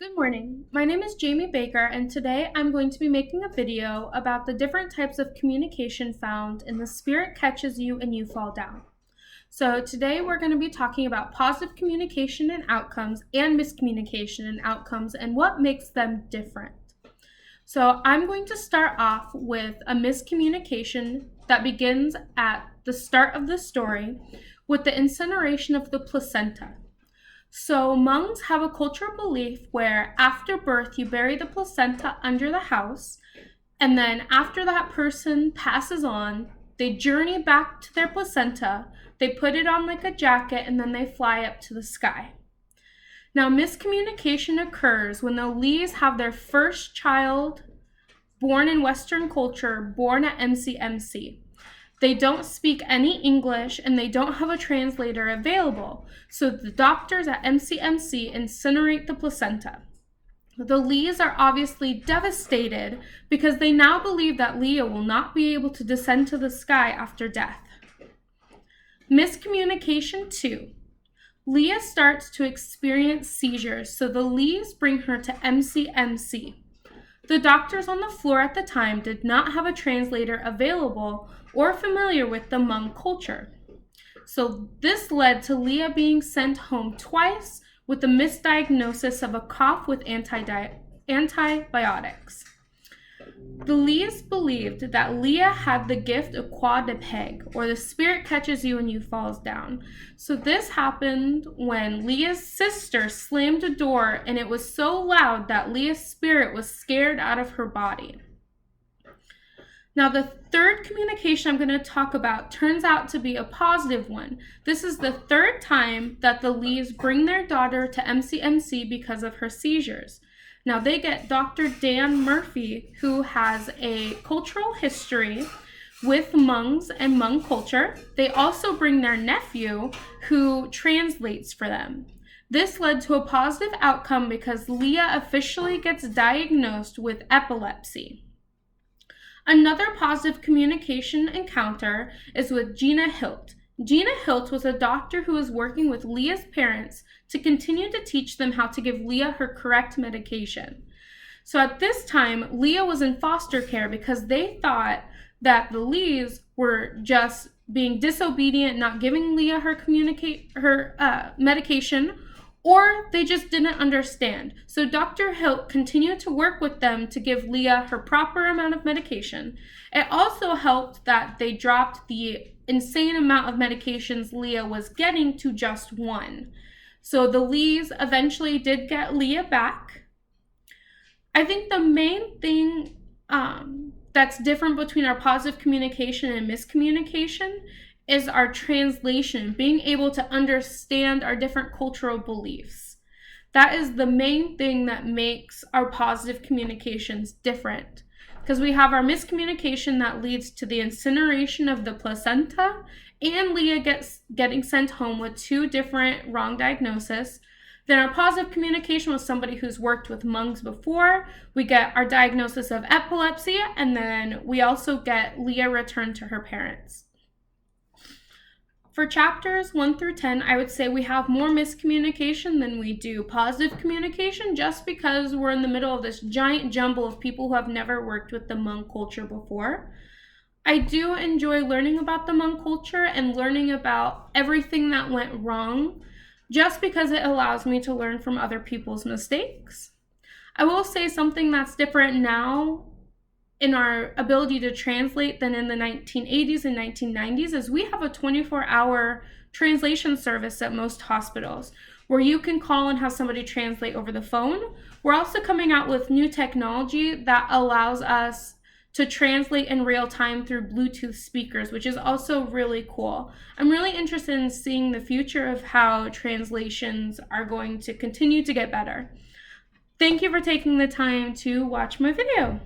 Good morning. My name is Jamie Baker, and today I'm going to be making a video about the different types of communication found in The Spirit Catches You and You Fall Down. So today we're going to be talking about positive communication and outcomes and miscommunication and outcomes and what makes them different. So I'm going to start off with a miscommunication that begins at the start of the story with the incineration of the placenta. So Hmongs have a cultural belief where after birth you bury the placenta under the house, and then after that person passes on, they journey back to their placenta, they put it on like a jacket, and then they fly up to the sky. Now miscommunication occurs when the Lees have their first child born in Western culture, born at MCMC. They don't speak any English and they don't have a translator available, so the doctors at MCMC incinerate the placenta. The Lees are obviously devastated because they now believe that Leah will not be able to descend to the sky after death. Miscommunication 2. Leah starts to experience seizures, so the Lees bring her to MCMC. The doctors on the floor at the time did not have a translator available or familiar with the Hmong culture. So this led to Leah being sent home twice with a misdiagnosis of a cough with antibiotics. The Lees believed that Leah had the gift of Kwa de Peg, or the spirit catches you and you falls down. So this happened when Leah's sister slammed a door and it was so loud that Leah's spirit was scared out of her body. Now the third communication I'm going to talk about turns out to be a positive one. This is the third time that the Lees bring their daughter to MCMC because of her seizures. Now they get Dr. Dan Murphy, who has a cultural history with Hmongs and Hmong culture. They also bring their nephew, who translates for them. This led to a positive outcome because Leah officially gets diagnosed with epilepsy. Another positive communication encounter is with Gina Hilt. Gina Hilt was a doctor who was working with Leah's parents to continue to teach them how to give Leah her correct medication. So at this time, Leah was in foster care because they thought that the Lees were just being disobedient, not giving Leah her medication, or they just didn't understand. So Dr. Hilt continued to work with them to give Leah her proper amount of medication. It also helped that they dropped the insane amount of medications Leah was getting to just one. So the Lees eventually did get Leah back. I think the main thing that's different between our positive communication and miscommunication is our translation, being able to understand our different cultural beliefs. That is the main thing that makes our positive communications different, because we have our miscommunication that leads to the incineration of the placenta and Leah getting sent home with two different wrong diagnoses. Then our positive communication with somebody who's worked with Hmongs before, we get our diagnosis of epilepsy, and then we also get Leah returned to her parents. For chapters 1 through 10, I would say we have more miscommunication than we do positive communication, just because we're in the middle of this giant jumble of people who have never worked with the Hmong culture before. I do enjoy learning about the Hmong culture and learning about everything that went wrong, just because it allows me to learn from other people's mistakes. I will say something that's different now in our ability to translate than in the 1980s and 1990s is we have a 24-hour translation service at most hospitals where you can call and have somebody translate over the phone. We're also coming out with new technology that allows us to translate in real time through Bluetooth speakers, which is also really cool. I'm really interested in seeing the future of how translations are going to continue to get better. Thank you for taking the time to watch my video.